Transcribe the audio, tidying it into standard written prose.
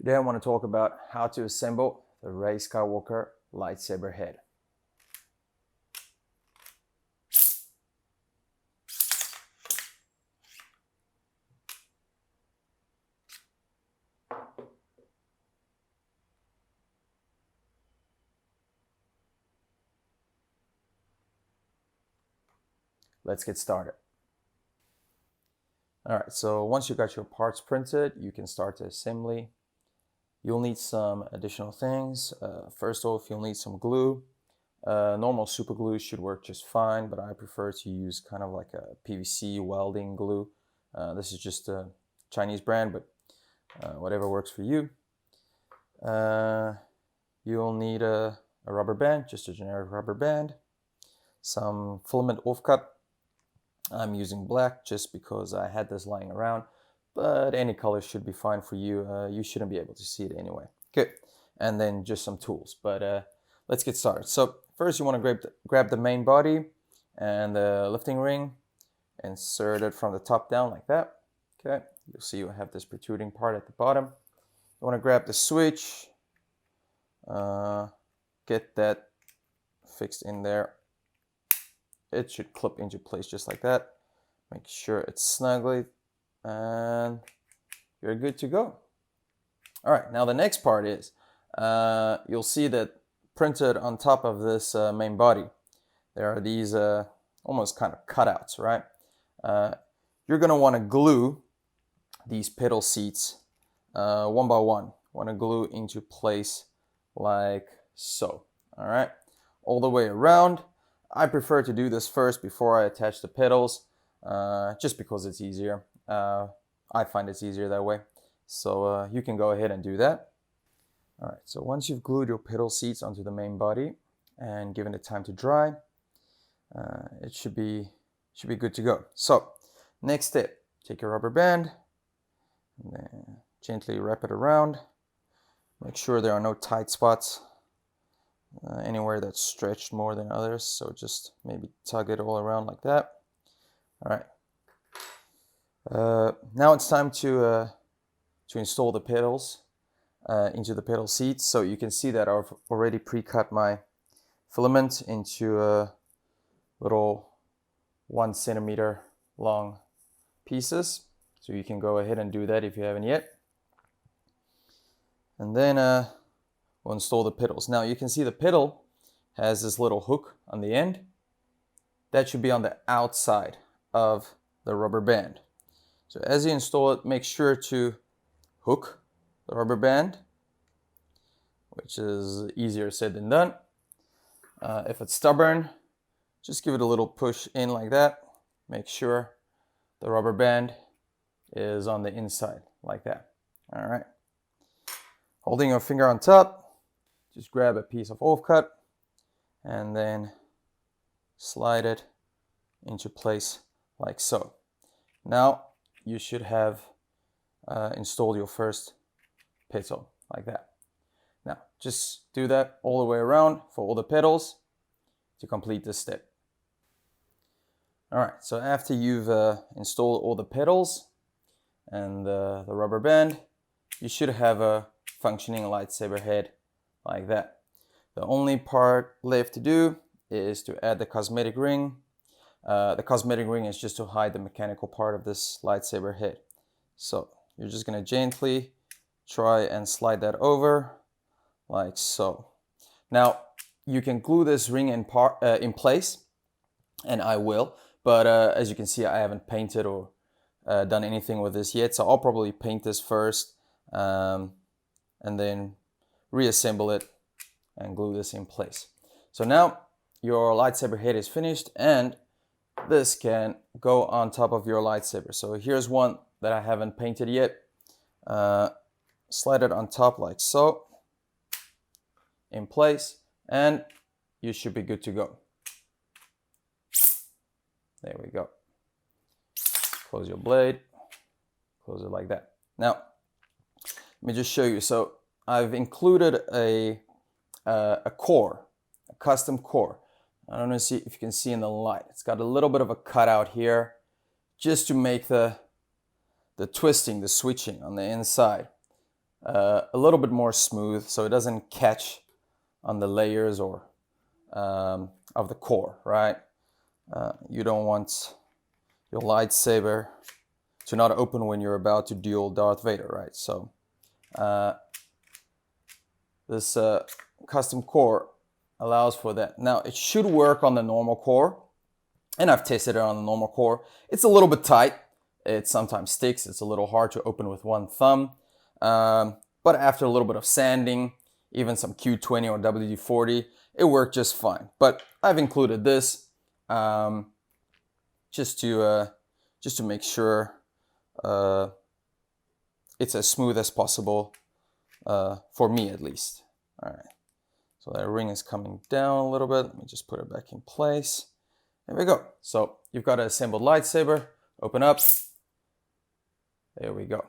Today I want to talk about how to assemble the Rey Skywalker lightsaber head. Let's get started. Alright, so once you got your parts printed, you can start the assembly. You'll need some additional things. First off, you'll need some glue. Normal super glue should work just fine, but I prefer to use kind of like a PVC welding glue. This is just a Chinese brand, but whatever works for you. You'll need a rubber band, just a generic rubber band. Some filament offcut. I'm using black just because I had this lying around, but any color should be fine for you. You shouldn't be able to see it anyway. Good. And then just some tools, but let's get started. So first you want to grab the main body and the lifting ring, insert it from the top down like that. Okay, you'll see you have this protruding part at the bottom. You want to grab the switch, get that fixed in there. It should clip into place just like that. Make sure it's snugly and you're good to go. All right, now the next part is you'll see that printed on top of this main body, there are these almost kind of cutouts, right? You're gonna wanna glue these pedal seats one by one. Wanna glue into place like so, all right? All the way around. I prefer to do this first before I attach the pedals, just because it's easier. I find it's easier that way. So you can go ahead and do that. All right, so once you've glued your pedal seats onto the main body and given it time to dry, it should be good to go. So next step, take your rubber band and then gently wrap it around. Make sure there are no tight spots. Anywhere that's stretched more than others, so just maybe tug it all around like that. All right. Now it's time to install the pedals into the pedal seats. So you can see that I've already pre-cut my filament into little 1 centimeter long pieces. So you can go ahead and do that if you haven't yet. And then we'll install the pedals. Now you can see the pedal has this little hook on the end. That should be on the outside of the rubber band. So as you install it, make sure to hook the rubber band, which is easier said than done. If it's stubborn, just give it a little push in like that. Make sure the rubber band is on the inside like that. All right. Holding your finger on top, just grab a piece of offcut and then slide it into place like so. Now you should have installed your first pedal like that. Now just do that all the way around for all the pedals to complete this step. All right, so after you've installed all the pedals and the rubber band, you should have a functioning lightsaber head like that. The only part left to do is to add the cosmetic ring. The cosmetic ring is just to hide the mechanical part of this lightsaber head. So you're just going to gently try and slide that over like so. Now you can glue this ring in place, and I will, but as you can see, I haven't painted or done anything with this yet, so I'll probably paint this first and then reassemble it and glue this in place. So now your lightsaber head is finished and this can go on top of your lightsaber. So here's one that I haven't painted yet. Slide it on top like so, in place, and you should be good to go. There we go. Close your blade, close it like that. Now, let me just show you. So I've included a core, a custom core. I don't know if you can see in the light. It's got a little bit of a cutout here just to make the twisting, the switching on the inside a little bit more smooth so it doesn't catch on the layers or of the core, right? You don't want your lightsaber to not open when you're about to duel Darth Vader, right? So this custom core allows for that. Now it should work on the normal core, and I've tested it on the normal core. It's a little bit tight. It sometimes sticks. It's a little hard to open with one thumb. But after a little bit of sanding, even some Q20 or WD-40, it worked just fine. But I've included this just to make sure it's as smooth as possible, for me at least. All right, so that ring is coming down a little bit. Let me just put it back in place. There we go. So you've got an assembled lightsaber. Open up. There we go.